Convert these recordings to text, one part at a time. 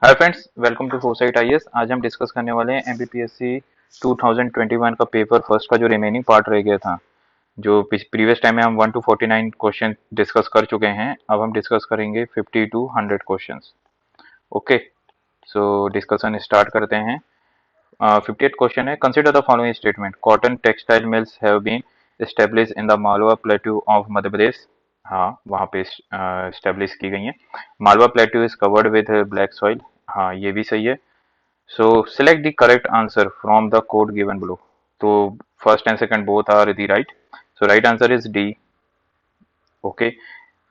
Hi friends, welcome to Foresight IAS. आज हम discuss करने वाले हैं एमपीपीएससी 2021 का पेपर फर्स्ट का जो रिमेनिंग पार्ट रह गया था। जो प्रीवियस टाइम में हम 1 to 49 क्वेश्चन डिस्कस कर चुके हैं, अब हम डिस्कस करेंगे 50 to 100 questions. Okay, so discussion start करते हैं। 58th क्वेश्चन है, consider the following statement. Cotton textile mills have been establish in the Malwa plateau of Madhya Pradesh. हाँ, वहाँ पे एस्टेब्लिश की गई है। Malwa plateau is covered with black soil. हाँ, ये भी सही है। So select the correct answer from the code given below. तो first and second both are the right. So right answer is D. Okay.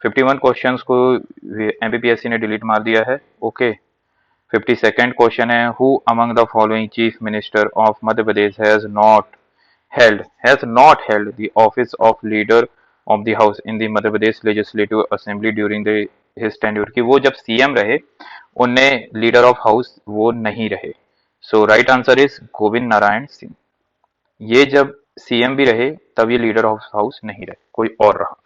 51 questions को एमपीपीएससी ने delete मार दिया है। ओके। 52nd क्वेश्चन है, who among the following chief minister of Madhya Pradesh has not held the office of leader of the house in the Madhya Pradesh legislative assembly during the his tenure. कि वो जब CM रहे, उनने leader of house वो नहीं रहे। So right answer is Govind Narayan Singh. ये जब सीएम भी रहे तब ये लीडर ऑफ हाउस नहीं रहे, कोई और रहा।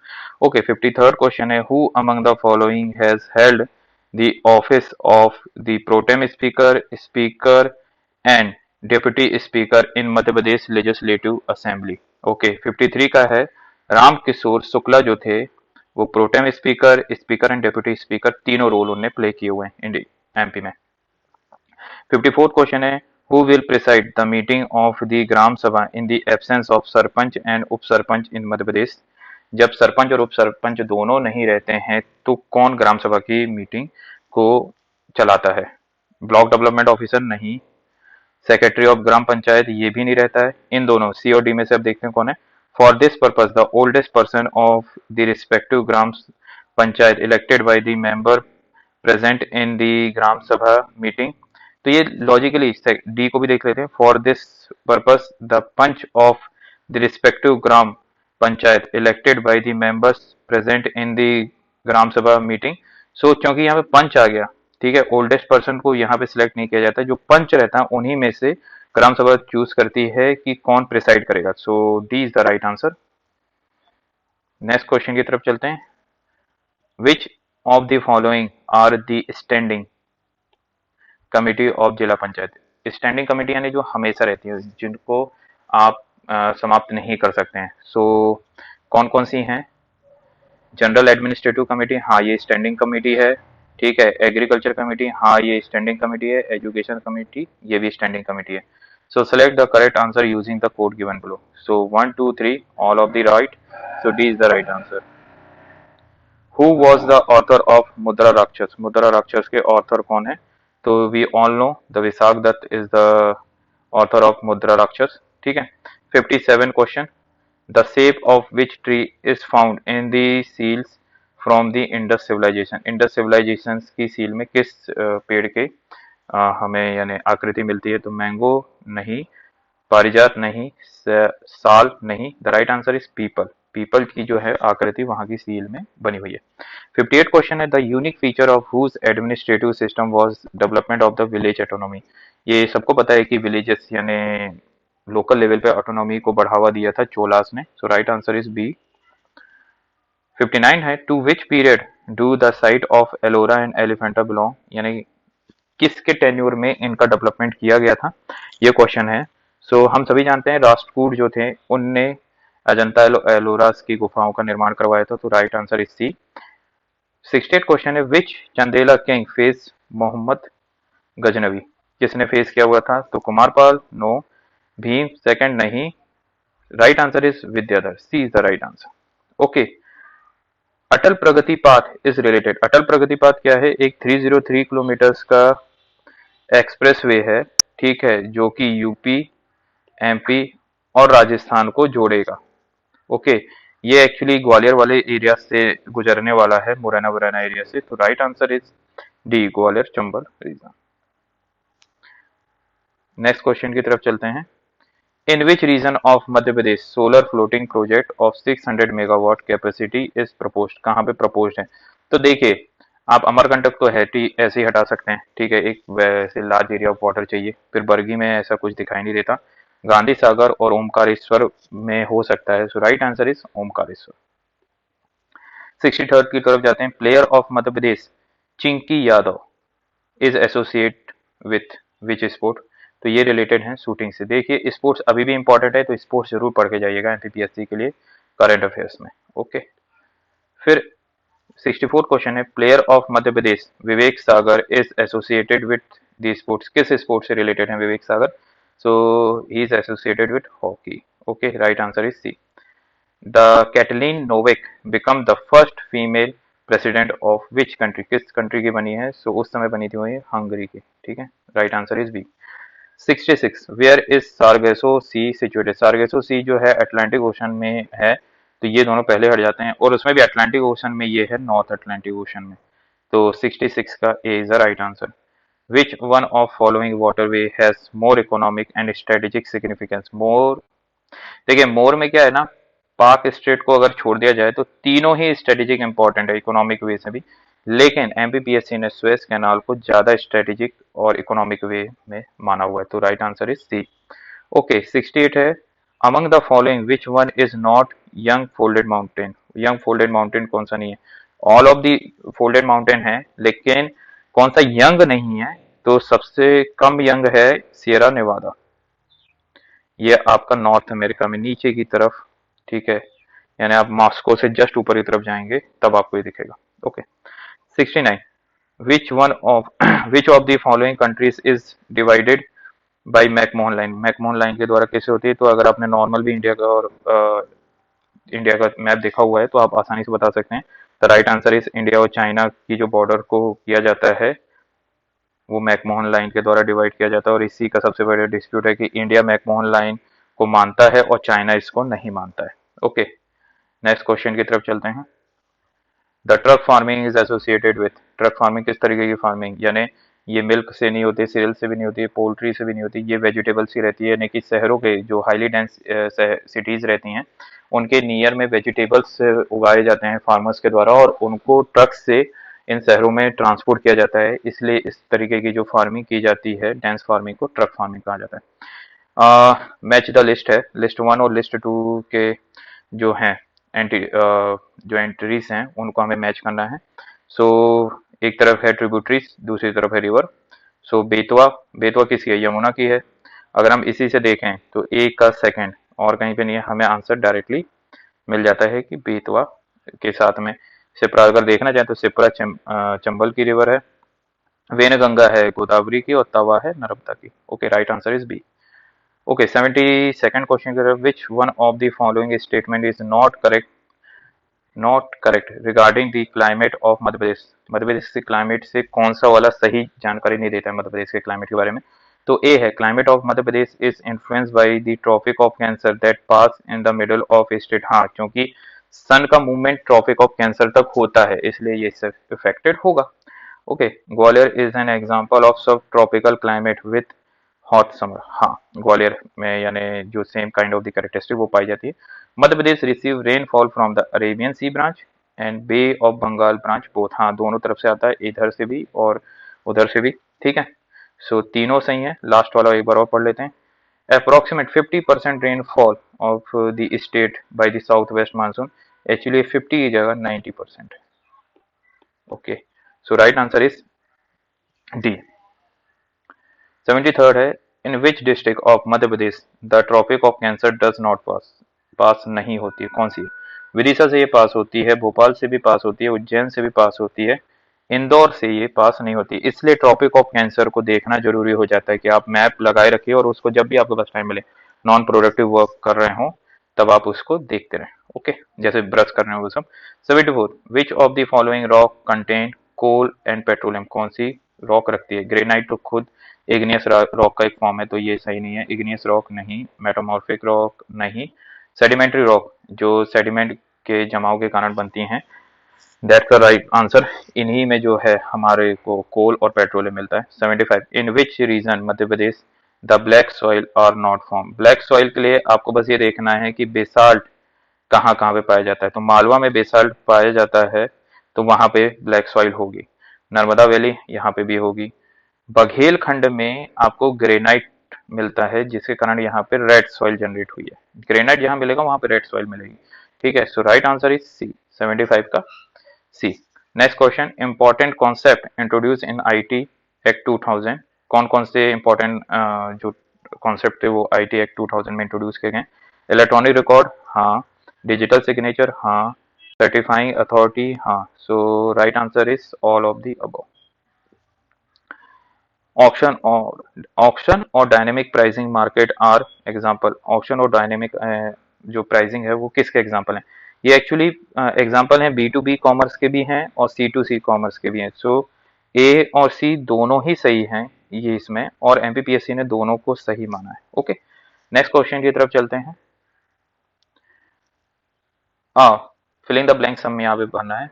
ओके। 53rd क्वेश्चन है, who among the following has held the office of the pro tem speaker, speaker and deputy speaker in Madhya Pradesh legislative assembly. Okay. 53 का है, राम किशोर शुक्ला जो थे वो pro tem speaker, speaker and deputy speaker तीनों रोल उन्होंने प्ले किए हुए हैं इंडिया एमपी में। 54th क्वेश्चन है, who will preside the meeting of the gram sabha in the absence of sarpanch and उप सरपंच इन मध्य प्रदेश। जब सरपंच और उप सरपंच दोनों नहीं रहते हैं तो कौन ग्राम सभा की मीटिंग को चलाता है? ब्लॉक डेवलपमेंट ऑफिसर नहीं, सेक्रेटरी ऑफ ग्राम पंचायत ये भी नहीं रहता है। इन दोनों सी और डी में से अब देखते हैं कौन है। For this purpose the oldest person of the respective gram panchayat elected by the member present in the gram sabha meeting. तो ये लॉजिकली डी को भी देख लेते हैं। For this purpose the panch of the respective gram panchayat elected by the members present in the gram sabha meeting. सो क्योंकि यहाँ पे पंच आ गया, ठीक है, ओल्डेस्ट पर्सन को यहाँ पे सिलेक्ट नहीं किया जाता, जो पंच रहता है उन्हीं में से ग्राम सभा चूज करती है कि कौन प्रिसाइड करेगा। So D is the right answer. Next question की तरफ चलते हैं। Which of the following are the standing committee of zila panchayat. Standing committee यानी जो हमेशा रहती है, जिनको आप समाप्त नहीं कर सकते हैं। सो कौन कौन सी हैं? जनरल एडमिनिस्ट्रेटिव कमेटी, हाँ ये स्टैंडिंग कमेटी है। ठीक है। एग्रीकल्चर कमेटी, हाँ ये स्टैंडिंग कमेटी है। एजुकेशन कमेटी, ये भी स्टैंडिंग कमेटी है। So select the correct answer using the code given below. So 1 2 3 all of the right. So D is the right answer. Who was the author of Mudra Rakshasa. Mudra Rakshasa के author कौन है? तो we all know the Vishakha Datta is the author of Mudra Rakshasa. ठीक है। 57 question, the shape of which tree is found in the seals from the Indus civilisation. Indus civilisation की seal में किस पेड़ के हमें यानी आकृति मिलती है? तो मैंगो नहीं, पारिजात नहीं, साल नहीं। The right answer is people. People की जो है आकृति वहां की सील में बनी हुई है। 58 क्वेश्चन है, the unique feature of whose administrative system was development of the village autonomy. ये सबको पता है कि विलेजेस यानी लोकल लेवल पे ऑटोनॉमी को बढ़ावा दिया था चोलास ने। So right answer is B. 59 है, to which period do the site of Ellora and Elephanta belong. यानी किसके टेन्योर में इनका डेवलपमेंट किया गया था, ये क्वेश्चन है। सो हम सभी जानते हैं राष्ट्रकूट जो थे उनने अजंता एलोरास की गुफाओं का निर्माण करवाया था। तो right answer is C. 68 question है, which Chandela king face Mohammad Ghaznavi. किसने फेस किया हुआ था? तो कुमारपाल नो, भीम सेकंड नहीं। Right answer is Vidyadhar. C is the right answer. Okay. Atal Pragati path is related. Atal Pragati path क्या है? एक 303 किलोमीटर का एक्सप्रेसवे है, ठीक है, जो कि यूपी, एमपी और राजस्थान को जोड़ेगा। ओके। ये एक्चुअली ग्वालियर वाले एरिया से गुजरने वाला है, मुरैना वरैना एरिया से। तो right answer is D, Gwalior Chambal region. Next question की तरफ चलते हैं। In which region of Madhya Pradesh solar floating project of 600 megawatt capacity is proposed. कहाँ पे प्रपोज्ड है? तो देखिए, आप अमरकंटक तो है ऐसे ही हटा सकते हैं, ठीक है, एक वैसे लार्ज एरिया ऑफ वाटर चाहिए। फिर बरगी में ऐसा कुछ दिखाई नहीं देता। गांधी सागर और ओमकारेश्वर में हो सकता है। So right answer is Omkareshwar. 63rd की तरफ जाते हैं। Player of Madhya Pradesh Chinki Yadav is associate with which sport, तो ये रिलेटेड है शूटिंग से। देखिए स्पोर्ट्स अभी भी इंपॉर्टेंट है, तो स्पोर्ट्स जरूर पढ़ के जाइएगा एमपीपीएससी के लिए करंट अफेयर्स में। ओके, फिर 64 क्वेश्चन है, player of Madhya Pradesh Vivek Sagar is associated with the sports, किस स्पोर्ट्स से रिलेटेड है Vivek Sagar? So he is associated with hockey. Okay, right answer is C. The Katalin Novak become the first female president of which country, किस country की बनी है? सो उस समय बनी थी वो ये हंगरी की। ठीक है, right answer is B. 66 where is Sargasso sea situated, Sargasso sea जो है अटलांटिक ओशन में है, तो ये दोनों पहले हट जाते हैं, और उसमें भी अटलांटिक ओशन में, ये है नॉर्थ अटलांटिक ओशन में। तो 66 का A is the right answer. Which one of following waterway has more economic and strategic significance? More, देखिए मोर में क्या है ना, पाक स्टेट को अगर छोड़ दिया जाए तो तीनों ही स्ट्रेटेजिक इंपॉर्टेंट है इकोनॉमिक वे से भी, लेकिन एमपीपीएससी ने स्वेज कैनाल को ज्यादा स्ट्रेटेजिक और इकोनॉमिक वे में माना हुआ है, तो right answer is C. Okay, 68 है, among the following which one is not young folded mountain? Young folded mountain कौन सा नहीं है? All of the folded mountain है, लेकिन कौन सा यंग नहीं है? तो सबसे कम यंग है सियरा नेवादा, ये आपका नॉर्थ अमेरिका में नीचे की तरफ, ठीक है, यानी आप मॉस्को से जस्ट ऊपर की तरफ जाएंगे तब आपको ये दिखेगा। Okay, 69 which one of which of the following countries is divided by McMahon line? McMahon line के द्वारा कैसे होती है? तो अगर आपने नॉर्मल भी इंडिया का और इंडिया का मैप देखा हुआ है तो आप आसानी से बता सकते हैं। The right answer is India और चाइना की जो बॉर्डर को किया जाता है वो मैकमोहन लाइन के द्वारा डिवाइड किया जाता है, और इसी का सबसे बड़ा डिस्प्यूट है कि इंडिया मैकमोहन लाइन को मानता है और चाइना इसको नहीं मानता है। ओके, नेक्स्ट क्वेश्चन की तरफ चलते हैं। The truck farming is associated with, truck farming किस तरीके की फार्मिंग, यानी ये मिल्क से नहीं होती, सीरियल से भी नहीं होती, पोल्ट्री से भी नहीं होती, ये वेजिटेबल्स ही रहती है, यानी कि शहरों के जो हाईली डेंस सिटीज रहती हैं उनके नियर में वेजिटेबल्स उगाए जाते हैं फार्मर्स के द्वारा, और उनको ट्रक से इन शहरों में ट्रांसपोर्ट किया जाता है, इसलिए इस तरीके की जो फार्मिंग की जाती है डेंस फार्मिंग को ट्रक फार्मिंग कहा जाता है। मैच द लिस्ट है, लिस्ट वन और लिस्ट टू के जो हैं जो एंट्रीज हैं उनको हमें मैच करना है। सो एक तरफ है ट्रिब्यूटरीज, दूसरी तरफ है रिवर। सो बेतवा, बेतवा किसकी है? यमुना की है। अगर हम इसी से देखें तो एक का सेकंड और कहीं पे नहीं है, हमें आंसर डायरेक्टली मिल जाता है कि बेतवा के साथ में सिप्रा अगर देखना चाहें तो सिप्रा चंबल की रिवर है, वेनगंगा है गोदावरी की, और तवा है नर्मदा की। Okay, right answer is B. Okay, 72nd question की तरफ, which one of the following statement is not correct regarding the climate of Madhya Pradesh? Madhya Pradesh के क्लाइमेट से कौन सा वाला सही जानकारी नहीं देता है मध्य प्रदेश के क्लाइमेट के बारे में? तो ए है, climate of Madhya Pradesh is influenced by the tropic of Cancer that pass in the middle of state. हाँ, क्योंकि सन का मूवमेंट ट्रॉपिक ऑफ कैंसर तक होता है, इसलिए ये इफेक्टेड होगा। Okay, Gwalior is an example of sub tropical climate with hot summer. हाँ, ग्वालियर में यानी जो same kind of the characteristic वो पाई जाती है। Madhya Pradesh receive rainfall from the Arabian sea branch and bay of Bengal branch both. हाँ, दोनों तरफ से आता है, इधर से भी और उधर से भी। ठीक है, सो तीनों सही है। लास्ट वाला एक बार और पढ़ लेते हैं। Approximate 50% rainfall of the state by the south west monsoon, actually 50 की जगह 90%। Okay, so right answer is D. 73rd है, in which district of Madhya Pradesh the tropic of cancer does not pass? Pass नहीं होती है, कौन सी? विदिशा से ये पास होती है, भोपाल से भी पास होती है, उज्जैन से भी पास होती है, इंदौर से ये पास नहीं होती। इसलिए ट्रॉपिक ऑफ कैंसर को देखना जरूरी हो जाता है कि आप मैप लगाए रखिए और उसको जब भी आपके पास टाइम मिले, नॉन प्रोडक्टिव वर्क कर रहे हो तब आप उसको देखते रहें। ओके, जैसे ब्रश कर रहे हो वो सब। 74 which of the following rock contain coal and petroleum? कौन सी रॉक रखती है? ग्रेनाइट तो खुद इग्नियस रॉक का एक फॉर्म है, तो ये सही नहीं है। इग्नियस रॉक नहीं, मेटामॉर्फिक रॉक नहीं, सेडिमेंट्री रॉक जो सेडिमेंट के जमाव के कारण बनती हैं, दैट्स द राइट आंसर। इन्हीं में जो है हमारे को कोल और पेट्रोलियम मिलता है। 75 in which region Madhya Pradesh the black soil are not form? Black soil के लिए आपको बस ये देखना है कि बेसाल्ट कहाँ कहाँ पे पाया जाता है, तो मालवा में बेसाल्ट पाया जाता है तो वहां पे ब्लैक सॉइल होगी। नर्मदा वैली यहाँ पे भी होगी। बघेल खंड में आपको ग्रेनाइट मिलता है जिसके कारण यहाँ पे रेड सॉइल जनरेट हुई है। ग्रेनाइट जहां मिलेगा वहां पे रेड सॉइल मिलेगी। ठीक है, so right answer is C, 75 का C. Next question, important concept introduce in IT act 2000, कौन कौन से इंपॉर्टेंट जो कॉन्सेप्ट थे वो आईटी एक्ट 2000 में इंट्रोड्यूस किए गए? इलेक्ट्रॉनिक रिकॉर्ड, हाँ। डिजिटल सिग्नेचर, हाँ। सर्टिफाइंग अथॉरिटी, हाँ। So right answer is all of the above. Option और dynamic pricing market are example. Option और डायनेमिक जो प्राइसिंग है वो किसके एग्जांपल हैं? ये एक्चुअली एग्जांपल हैं बी टू बी कॉमर्स के भी हैं और सी टू सी कॉमर्स के भी हैं। सो ए और सी दोनों ही सही हैं ये इसमें, और एमपीपीएससी ने दोनों को सही माना है। ओके, नेक्स्ट क्वेश्चन की तरफ चलते हैं। फिलिंग द ब्लैंक्स हमें यहाँ पे भरना है।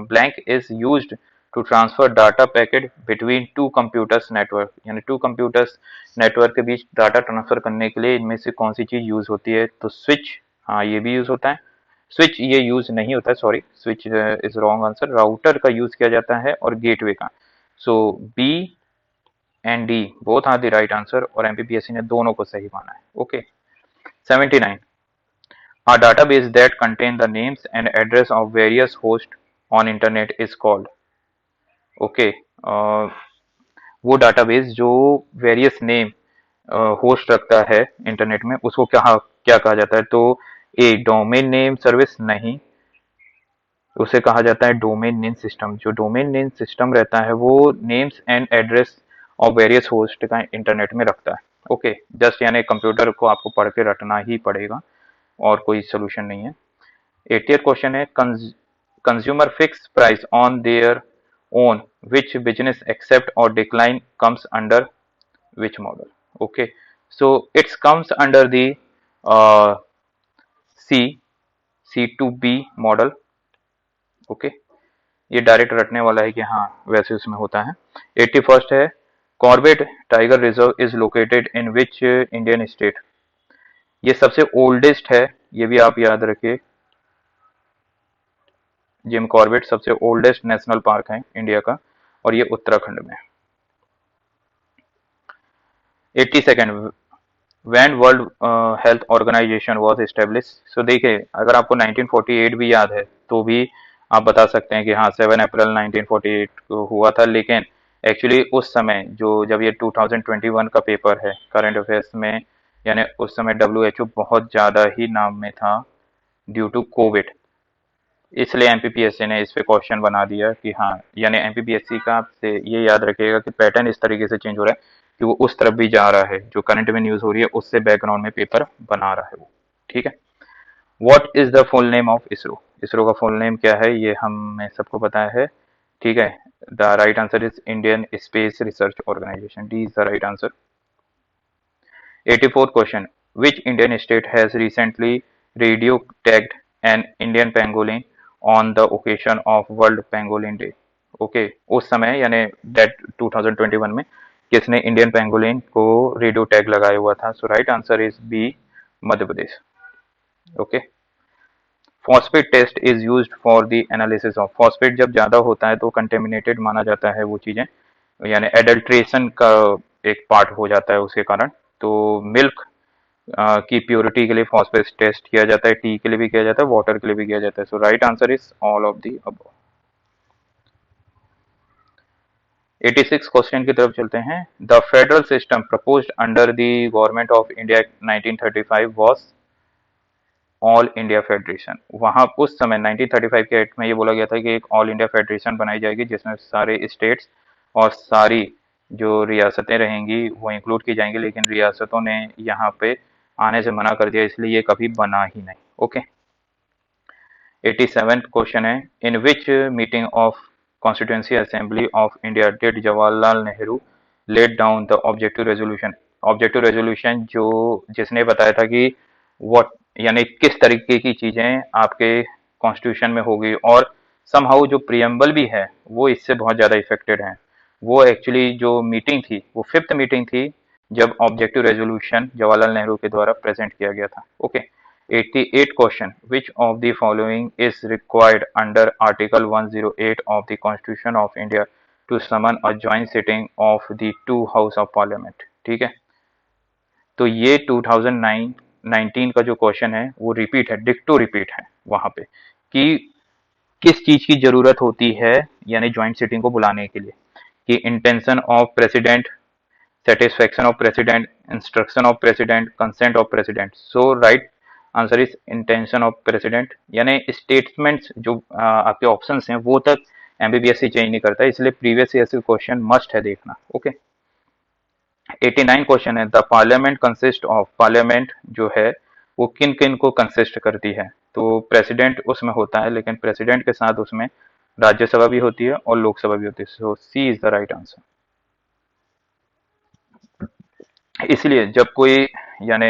Blank is used to transfer data packet between two computers network, यानी टू कंप्यूटर्स नेटवर्क के बीच डाटा ट्रांसफर करने के लिए इनमें से कौन सी चीज यूज होती है? तो स्विच, हाँ ये भी यूज होता है। स्विच ये यूज नहीं होता है, sorry, switch is wrong answer. Router का यूज किया जाता है और गेटवे का। So B and D both are the right answer, और एमपीपीएससी ने दोनों को सही माना है। Okay, 79, a database that contain the names and address of various hosts on internet is called। Okay, वो डाटाबेस जो वेरियस नेम होस्ट रखता है इंटरनेट में उसको क्या क्या कहा जाता है? तो ए डोमेन नेम सर्विस, नहीं, उसे कहा जाता है डोमेन नेम सिस्टम। जो डोमेन नेम सिस्टम रहता है वो names and address of various host का इंटरनेट में रखता है। ओके, जस्ट यानी कंप्यूटर को आपको पढ़ के रटना ही पड़ेगा और कोई सोल्यूशन नहीं है। 80th क्वेश्चन है, consumer fix price on their own which business accept और decline comes under which model? Okay, so it's comes under the C C to B model. Okay, ये डायरेक्ट रटने वाला है कि हाँ वैसे उसमें होता है। 81st है, Corbett tiger reserve is located in which Indian state? ये सबसे ओल्डेस्ट है, ये भी आप याद रखिए। जिम कॉर्बेट सबसे ओल्डेस्ट नेशनल पार्क है इंडिया का, और ये उत्तराखंड में है। 82nd, when world health organisation was establish? सो देखिए, अगर आपको 1948 भी याद है तो भी आप बता सकते हैं कि हाँ 7 अप्रैल 1948 को हुआ था, लेकिन एक्चुअली उस समय जो जब ये 2021 का पेपर है करंट अफेयर्स में, यानी उस समय डब्ल्यू बहुत ज़्यादा ही नाम में था ड्यू टू कोविड, इसलिए एमपीपीएससी ने इस पे क्वेश्चन बना दिया कि हाँ, यानी एमपीपीएससी का आपसे ये याद रखिएगा कि पैटर्न इस तरीके से चेंज हो रहा है कि वो उस तरफ भी जा रहा है, जो करंट में न्यूज हो रही है उससे बैकग्राउंड में पेपर बना रहा है वो। ठीक है, what is the full name of ISRO? ISRO का फुल नेम क्या है ये हमें सबको पता है। ठीक है, the right answer is Indian space research organisation, D is the right answer. 84th question, which Indian state has recently radio tagged an Indian pangolin on the occasion of World Pangolin Day? Okay, उस समय यानी date 2021 में किसने Indian pangolin को radio tag लगाया हुआ था? So right answer is B, Madhya Pradesh. Okay, phosphate test is used for the analysis of. Phosphate जब ज्यादा होता है तो कंटेमिनेटेड माना जाता है वो चीजें, यानी एडल्ट्रेशन का एक पार्ट हो जाता है उसके कारण। तो मिल्क की प्योरिटी के लिए फॉस्फेट टेस्ट किया जाता है, टी के लिए भी किया जाता है, वाटर के लिए भी किया जाता है। So right answer is all of the above. 86 question की तरफ चलते हैं। The federal system proposed under the government of India 1935 was all India federation. वहां उस समय 1935 के एक्ट में ये बोला गया था कि एक ऑल इंडिया फेडरेशन बनाई जाएगी जिसमें सारे स्टेट्स और सारी जो रियासतें रहेंगी वो इंक्लूड की जाएंगी, लेकिन रियासतों ने यहाँ पे आने से मना कर दिया, इसलिए ये कभी बना ही नहीं। ओके, 87th क्वेश्चन है, in which meeting of constituency assembly of India did Jawaharlal Nehru let down the objective resolution? Objective resolution जो जिसने बताया था कि व्हाट, यानी किस तरीके की चीजें आपके कॉन्स्टिट्यूशन में होगी, और समहाउ जो प्रियम्बल भी है वो इससे बहुत ज्यादा इफेक्टेड है। वो एक्चुअली जो मीटिंग थी वो फिफ्थ मीटिंग थी जब ऑब्जेक्टिव रेजोल्यूशन जवाहरलाल नेहरू के द्वारा प्रेजेंट किया गया था। Okay, 88 question, which of the following is required under article 108 of the constitution of India to summon a joint sitting of the two house of parliament? ठीक है, तो ये 2019 का जो क्वेश्चन है वो रिपीट है, डिक्टो रिपीट है वहां पे, कि किस चीज की जरूरत होती है यानी ज्वाइंट सिटिंग को बुलाने के लिए। कि intention of president, satisfaction of president, instruction of president, consent of president. So right answer is intention of president. यानी स्टेटमेंट्स जो आपके ऑप्शंस हैं वो तक एमबीबीएस चेंज नहीं करता, इसलिए प्रीवियस ईयर से क्वेश्चन मस्ट है देखना। ओके, 89 क्वेश्चन है, the parliament consist of, parliament जो है वो किन किन को कंसिस्ट करती है? तो प्रेसिडेंट उसमें होता है, लेकिन प्रेसिडेंट के साथ उसमें राज्यसभा भी होती है और लोकसभा भी होती है। सो सी इज द राइट आंसर। इसलिए जब कोई यानी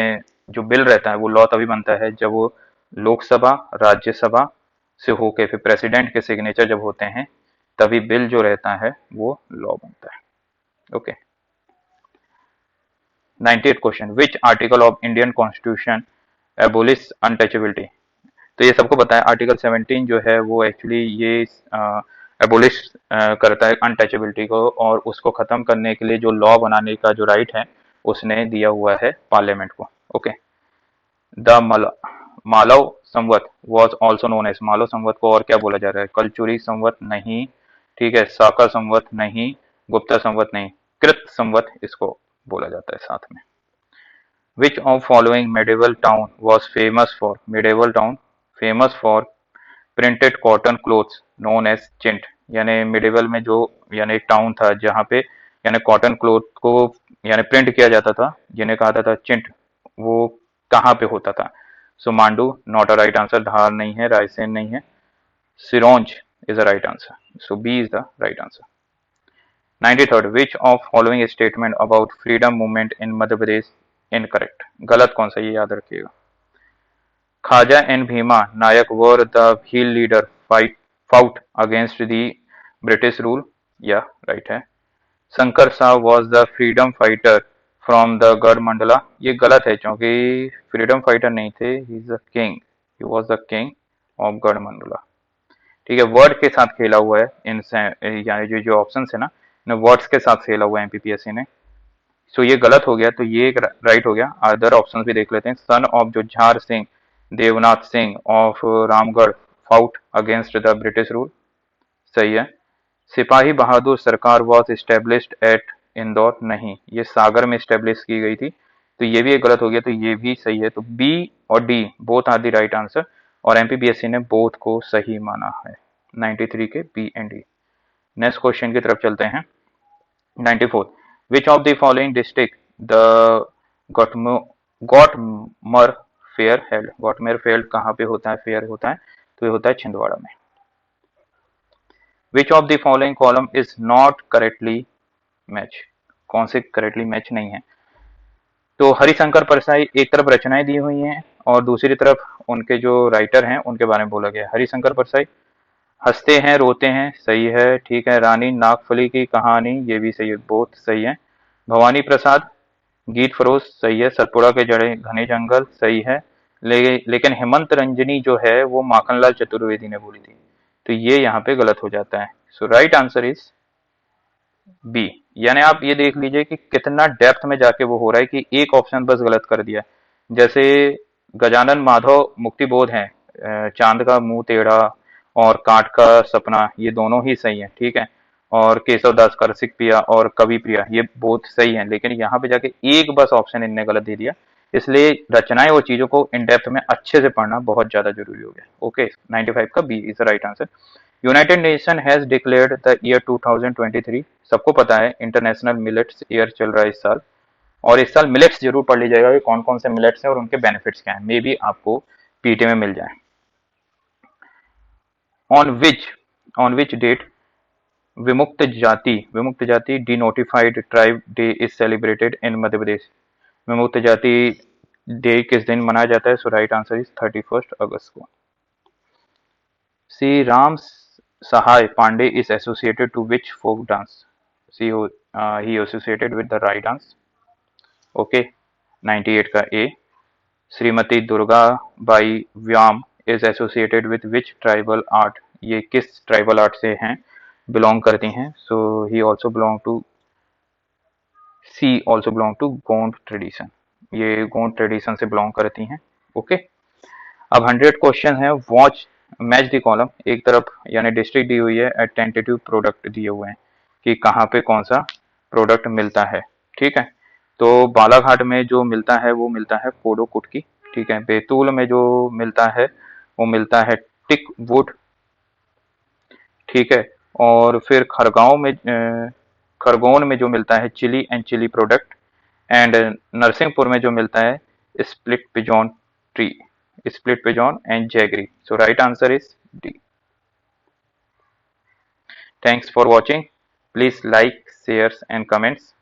जो बिल रहता है वो लॉ तभी बनता है जब वो लोकसभा, राज्यसभा से होके फिर प्रेसिडेंट के सिग्नेचर जब होते हैं तभी बिल जो रहता है वो लॉ बनता है। Okay, 98 question, which article of Indian constitution abolish untouchability? तो ये सबको पता है, आर्टिकल 17 जो है वो एक्चुअली ये एबोलिश करता है अनटचेबिलिटी को, और उसको खत्म करने के लिए जो लॉ बनाने का जो राइट है उसने दिया हुआ है पार्लियामेंट को। Okay, the Malav Samvat was also known as, Malav Samvat को और क्या बोला जा रहा है? कलचुरी संवत नहीं, ठीक है, साका संवत नहीं, गुप्ता संवत नहीं, कृत संवत इसको बोला जाता है साथ में। Which of following medieval town was famous for, medieval town famous for printed cotton clothes known as chintz? यानी मिडिवल में जो यानी एक टाउन था जहाँ पे यानी कॉटन क्लोथ को यानी प्रिंट किया जाता था, जिन्हें कहा जाता था चिंट, वो कहाँ पे होता था? So Mandu not a right answer, Dhar नहीं है, रायसेन नहीं है, Sironj is a right answer. So B is the right answer. 93rd, which of following statement about freedom movement in Madhya Pradesh incorrect? गलत कौन सा, ये याद रखिएगा। Khaja and Bhima Nayak were the Bhil leader fought against the British rule. Yeah, right है। Shankar Shah was the freedom fighter from the गढ़ मंडला। ये गलत है क्योंकि फ्रीडम फाइटर नहीं थे, he is the king, he was the king of गढ़ मंडला। ठीक है, वर्ड के साथ खेला हुआ है इन यानी जो जो ऑप्शन है ना, वर्ड्स के साथ खेला हुआ है एमपीपीएससी ने। सो ये गलत हो गया, तो ये एक राइट हो गया। अदर ऑप्शन भी देख लेते हैं। सन of Jojhar Singh Devnath Singh of Ramgarh fought against the British rule, सही है। सिपाही बहादुर सरकार वॉज स्टेब्लिश्ड एट इंदौर, नहीं, ये सागर में स्टेब्लिश की गई थी, तो ये भी एक गलत हो गया, तो ये भी सही है। तो बी और D both are the right answer, और एमपीबीएससी ने बोथ को सही माना है। 93 के B and D. Next question की तरफ चलते हैं। 94, which of the following district the Gotmar fair held? Gotmar fair कहाँ पे होता है, फेयर होता है? तो ये होता है छिंदवाड़ा में। Which of the following column is not correctly match? कौन से करेक्टली मैच नहीं है? तो हरिशंकर परसाई एक तरफ रचनाएं दी हुई हैं और दूसरी तरफ उनके जो राइटर हैं उनके बारे में बोला गया है। हरिशंकर परसाई हंसते हैं रोते हैं, सही है, ठीक है। रानी नागफली की कहानी, ये भी सही है, बहुत सही है। भवानी प्रसाद गीत फरोज, सही है। सतपुड़ा के जड़े घने जंगल, सही है। लेकिन हेमंत रंजनी जो है वो माखनलाल चतुर्वेदी ने बोली थी, तो ये यहाँ पे गलत हो जाता है। So right answer is B. यानी आप ये देख लीजिए कि कितना डेप्थ में जाके वो हो रहा है कि एक ऑप्शन बस गलत कर दिया। जैसे गजानन माधव मुक्तिबोध है, चांद का मुंह टेढ़ा और कांट का सपना, ये दोनों ही सही है, ठीक है। और केशव दास का रसिक प्रिया और कवि प्रिया, ये बहुत सही है, लेकिन यहाँ पे जाके एक बस ऑप्शन इनने गलत दे दिया। इसलिए रचनाएं और चीजों को इन डेप्थ में अच्छे से पढ़ना बहुत ज्यादा जरूरी हो गया। ओके, 95 का B is the right answer. United Nation has declared the year 2023, सबको पता है इंटरनेशनल मिलेट्स ईयर चल रहा है इस साल, और इस साल मिलेट्स जरूर पढ़ लीजिएगा कि कौन कौन से मिलेट्स हैं और उनके बेनिफिट्स क्या हैं, मे बी आपको पीटी में मिल जाए। On which date Vimukt Jati denotified tribe day is celebrated in Madhya Pradesh? Vimukt Jati day किस दिन मनाया जाता है? सो राइट आंसर इज 31 अगस्त को। Shri Ram Sahay Pandey is associated to which folk dance? He associated with the right dance. Okay, 98 का A. Shrimati Durga Bai Vyam is associated with which tribal art? ये किस ट्राइबल आर्ट से हैं, बिलोंग करती हैं? So he also belong to C also belong to Gond tradition, ये Gond tradition से belong करती हैं। ओके, अब 100 क्वेश्चन है। वॉच मैच दी कॉलम, एक तरफ यानी डिस्ट्रिक्ट दी हुई है, टेंटेटिव प्रोडक्ट दिए हुए हैं। कि कहाँ पे कौन सा प्रोडक्ट मिलता है। ठीक है, तो बालाघाट में जो मिलता है वो मिलता है कोडो कुटकी। ठीक है, बैतूल में जो मिलता है वो मिलता है टिक वुड। ठीक है, और फिर खरगोन में जो मिलता है chilli and chilli product. And Narsinghpur में जो मिलता है split pigeon tree, split pigeon and jaggery. So right answer is D. Thanks for watching. Please like, shares and comments.